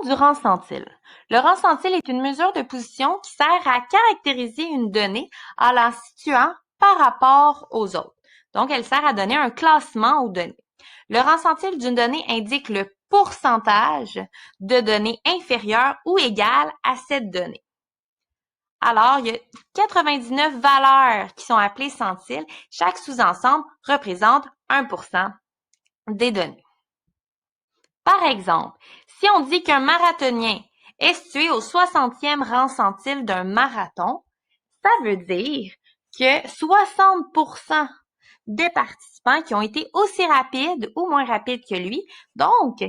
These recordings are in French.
du rang centile. Le rang centile est une mesure de position qui sert à caractériser une donnée en la situant par rapport aux autres. Donc, elle sert à donner un classement aux données. Le rang centile d'une donnée indique le pourcentage de données inférieures ou égales à cette donnée. Alors, il y a 99 valeurs qui sont appelées centiles. Chaque sous-ensemble représente 1% des données. Par exemple, si on dit qu'un marathonien est situé au 60e rang centile d'un marathon, ça veut dire que 60% des participants qui ont été aussi rapides ou moins rapides que lui, donc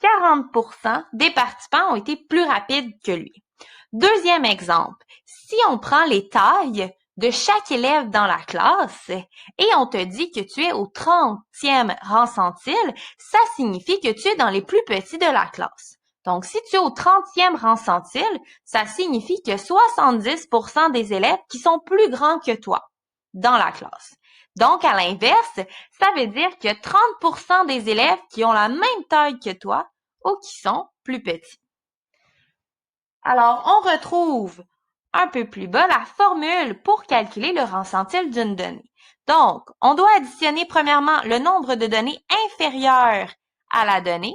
40% des participants ont été plus rapides que lui. Deuxième exemple, si on prend les tailles de chaque élève dans la classe et on te dit que tu es au 30e rang centile, ça signifie que tu es dans les plus petits de la classe. Donc, si tu es au 30e rang centile, ça signifie que 70% des élèves qui sont plus grands que toi dans la classe. Donc, à l'inverse, ça veut dire que 30% des élèves qui ont la même taille que toi ou qui sont plus petits. Alors, on retrouve un peu plus bas la formule pour calculer le rang centile d'une donnée. Donc, on doit additionner premièrement le nombre de données inférieurs à la donnée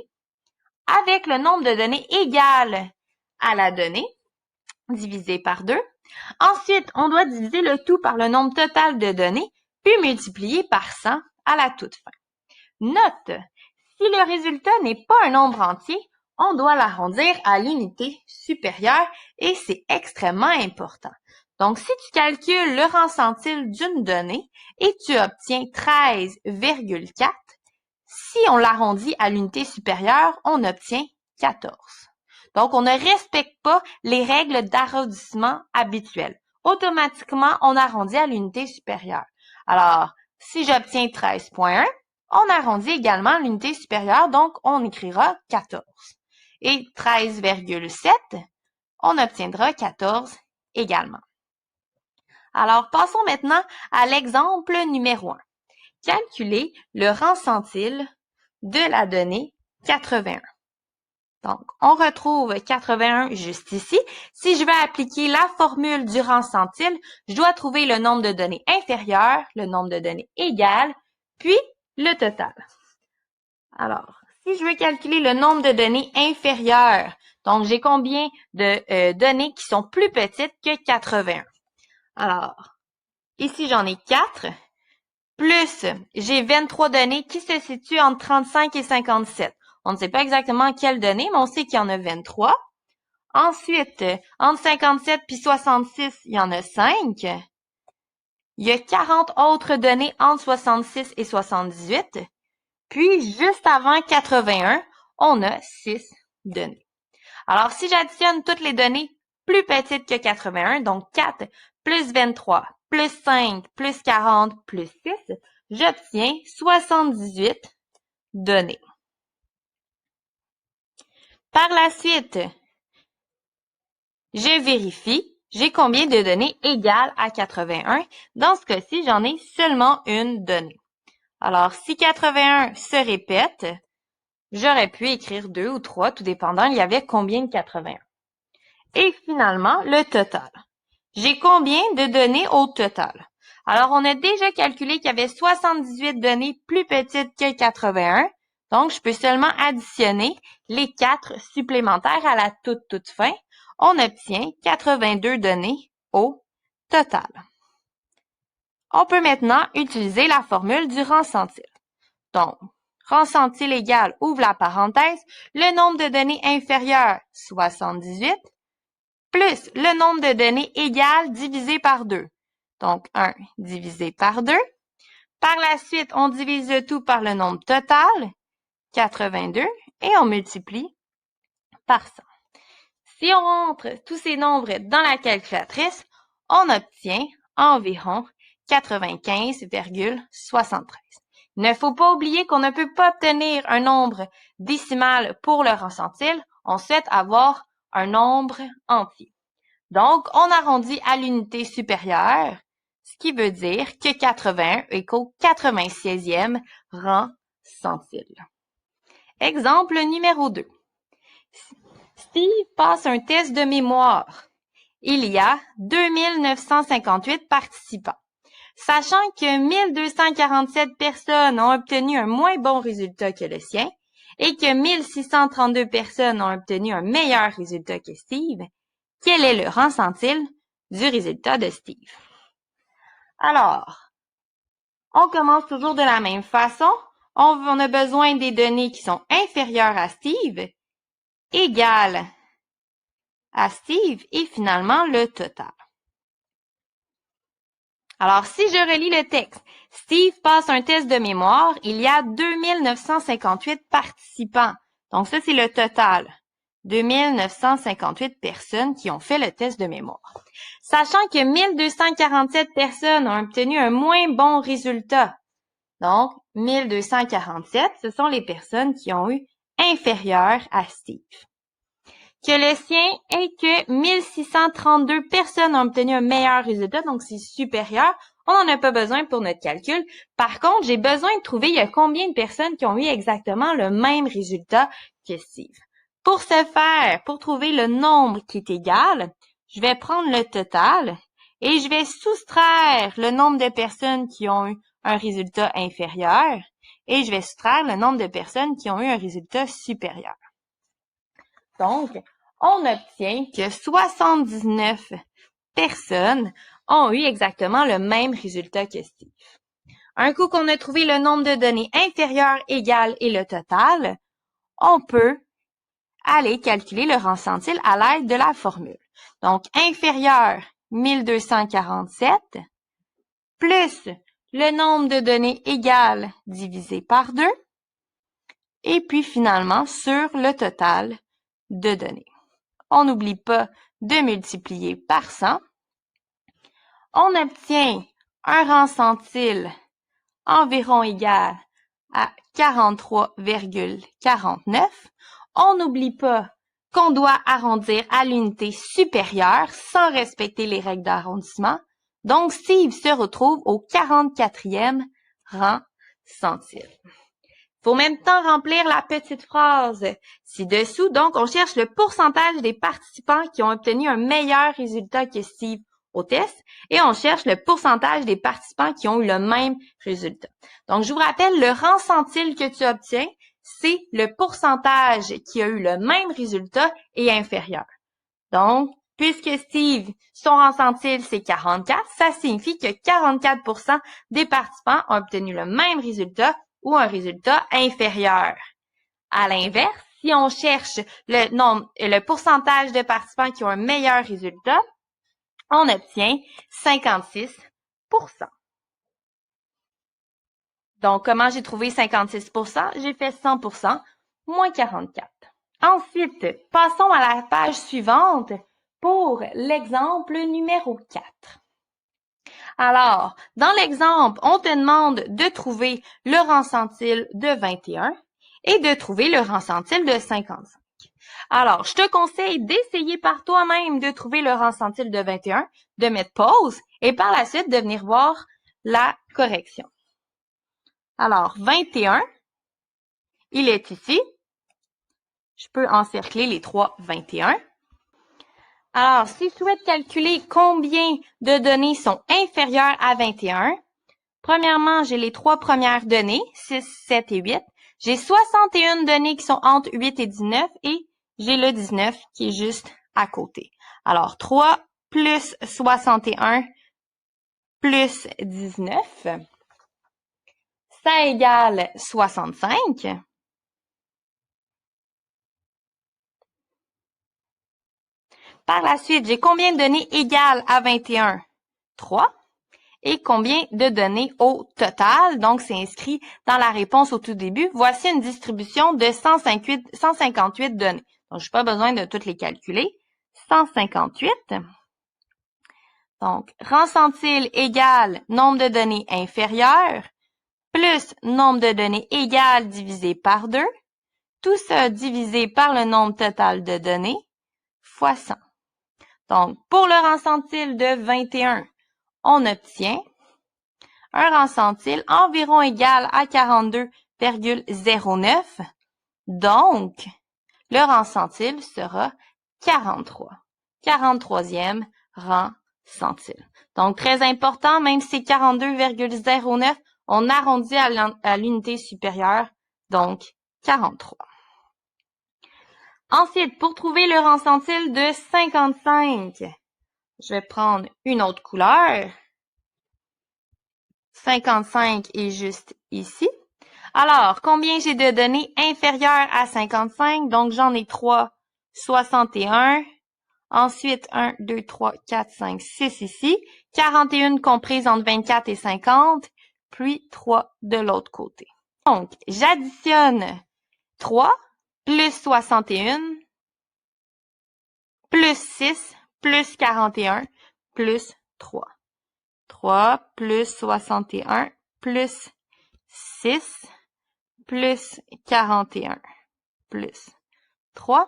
avec le nombre de données égales à la donnée, divisé par 2. Ensuite, on doit diviser le tout par le nombre total de données, puis multiplier par 100 à la toute fin. Note, si le résultat n'est pas un nombre entier, on doit l'arrondir à l'unité supérieure et c'est extrêmement important. Donc, si tu calcules le rang centile d'une donnée et tu obtiens 13,4, si on l'arrondit à l'unité supérieure, on obtient 14. Donc, on ne respecte pas les règles d'arrondissement habituelles. Automatiquement, on arrondit à l'unité supérieure. Alors, si j'obtiens 13,1, on arrondit également à l'unité supérieure, donc on écrira 14. Et 13,7, on obtiendra 14 également. Alors, passons maintenant à l'exemple numéro 1. Calculer le rang centile de la donnée 81. Donc, on retrouve 81 juste ici. Si je vais appliquer la formule du rang centile, je dois trouver le nombre de données inférieures, le nombre de données égales, puis le total. Alors, si je veux calculer le nombre de données inférieures, donc j'ai combien de données qui sont plus petites que 81? Alors, ici j'en ai 4, plus j'ai 23 données qui se situent entre 35 et 57. On ne sait pas exactement quelles données, mais on sait qu'il y en a 23. Ensuite, entre 57 puis 66, il y en a 5. Il y a 40 autres données entre 66 et 78. Puis, juste avant 81, on a 6 données. Alors, si j'additionne toutes les données plus petites que 81, donc 4 plus 23 plus 5 plus 40 plus 6, j'obtiens 78 données. Par la suite, je vérifie, j'ai combien de données égales à 81. Dans ce cas-ci, j'en ai seulement une donnée. Alors, si 81 se répète, j'aurais pu écrire 2 ou 3, tout dépendant, il y avait combien de 81. Et finalement, le total. J'ai combien de données au total? Alors, on a déjà calculé qu'il y avait 78 données plus petites que 81. Donc, je peux seulement additionner les 4 supplémentaires à la toute fin. On obtient 82 données au total. On peut maintenant utiliser la formule du rang centile. Donc, rang centile égale, ouvre la parenthèse, le nombre de données inférieures, 78, plus le nombre de données égales divisé par 2. Donc, 1 divisé par 2. Par la suite, on divise le tout par le nombre total, 82, et on multiplie par 100. Si on rentre tous ces nombres dans la calculatrice, on obtient environ 95,73. Il ne faut pas oublier qu'on ne peut pas obtenir un nombre décimal pour le rang centile. On souhaite avoir un nombre entier. Donc, on arrondit à l'unité supérieure, ce qui veut dire que 81 est au 96e rang centile. Exemple numéro 2. Si passe un test de mémoire. Il y a 2958 participants. Sachant que 1247 personnes ont obtenu un moins bon résultat que le sien et que 1632 personnes ont obtenu un meilleur résultat que Steve, quel est le rang centile du résultat de Steve? Alors, on commence toujours de la même façon. On a besoin des données qui sont inférieures à Steve, égales à Steve et finalement le total. Alors, si je relis le texte, Steve passe un test de mémoire, il y a 2958 participants. Donc, ça, c'est le total. 2958 personnes qui ont fait le test de mémoire. Sachant que 1247 personnes ont obtenu un moins bon résultat. Donc, 1247, ce sont les personnes qui ont eu inférieur à Steve. Que le sien est que 1632 personnes ont obtenu un meilleur résultat, donc c'est supérieur. On n'en a pas besoin pour notre calcul. Par contre, j'ai besoin de trouver il y a combien de personnes qui ont eu exactement le même résultat que Steve. Pour ce faire, pour trouver le nombre qui est égal, je vais prendre le total et je vais soustraire le nombre de personnes qui ont eu un résultat inférieur et je vais soustraire le nombre de personnes qui ont eu un résultat supérieur. Donc, on obtient que 79 personnes ont eu exactement le même résultat que Steve. Un coup qu'on a trouvé le nombre de données inférieur, égal et le total, on peut aller calculer le rang centile à l'aide de la formule. Donc, inférieur 1247 plus le nombre de données égal divisé par 2 et puis finalement sur le total de données. On n'oublie pas de multiplier par 100. On obtient un rang centile environ égal à 43,49. On n'oublie pas qu'on doit arrondir à l'unité supérieure sans respecter les règles d'arrondissement. Donc, Steve se retrouve au 44e rang centile. Faut en même temps remplir la petite phrase ci-dessous. Donc, on cherche le pourcentage des participants qui ont obtenu un meilleur résultat que Steve au test et on cherche le pourcentage des participants qui ont eu le même résultat. Donc, je vous rappelle, le rang centile que tu obtiens, c'est le pourcentage qui a eu le même résultat et inférieur. Donc, puisque Steve, son rang centile, c'est 44, ça signifie que 44% des participants ont obtenu le même résultat ou un résultat inférieur. À l'inverse, si on cherche le pourcentage de participants qui ont un meilleur résultat, on obtient 56%. Donc, comment j'ai trouvé 56%? J'ai fait 100% moins 44. Ensuite, passons à la page suivante pour l'exemple numéro 4. Alors, dans l'exemple, on te demande de trouver le rang centile de 21 et de trouver le rang centile de 55. Alors, je te conseille d'essayer par toi-même de trouver le rang centile de 21, de mettre pause et par la suite de venir voir la correction. Alors, 21, il est ici. Je peux encercler les trois 21. Alors, si je souhaite calculer combien de données sont inférieures à 21, premièrement, j'ai les trois premières données, 6, 7 et 8. J'ai 61 données qui sont entre 8 et 19 et j'ai le 19 qui est juste à côté. Alors, 3 plus 61 plus 19, ça égale 65. Par la suite, j'ai combien de données égales à 21? 3. Et combien de données au total? Donc, c'est inscrit dans la réponse au tout début. Voici une distribution de 158 données. Donc, je n'ai pas besoin de toutes les calculer. 158. Donc, rang centile égale nombre de données inférieur plus nombre de données égal divisé par 2. Tout ça divisé par le nombre total de données fois 100. Donc, pour le rang centile de 21, on obtient un rang centile environ égal à 42,09. Donc, le rang centile sera 43. 43e rang centile. Donc, très important, même si c'est 42,09, on arrondit à l'unité supérieure, donc 43. Ensuite, pour trouver le rang centile de 55, je vais prendre une autre couleur. 55 est juste ici. Alors, combien j'ai de données inférieures à 55? Donc, j'en ai 3, 61. Ensuite, 1, 2, 3, 4, 5, 6 ici. 41 comprises entre 24 et 50. Puis 3 de l'autre côté. Donc, j'additionne 3 plus 61 plus 6 plus 41 plus 3. 3 plus 61 plus 6 plus 41 plus 3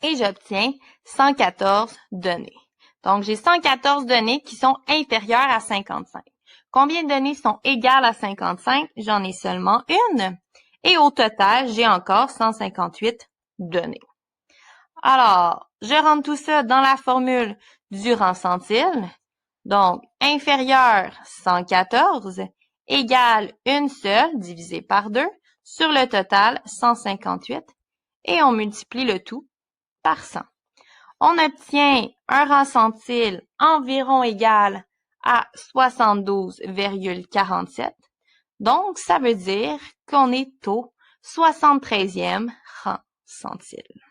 et j'obtiens 114 données. Donc, j'ai 114 données qui sont inférieures à 55. Combien de données sont égales à 55? J'en ai seulement une. Et au total, j'ai encore 158 données. Alors, je rentre tout ça dans la formule du rang centile. Donc, inférieur 114 égale une seule divisée par 2 sur le total 158 et on multiplie le tout par 100. On obtient un rang centile environ égal à 72,47. Donc, ça veut dire qu'on est au 73e rang centile.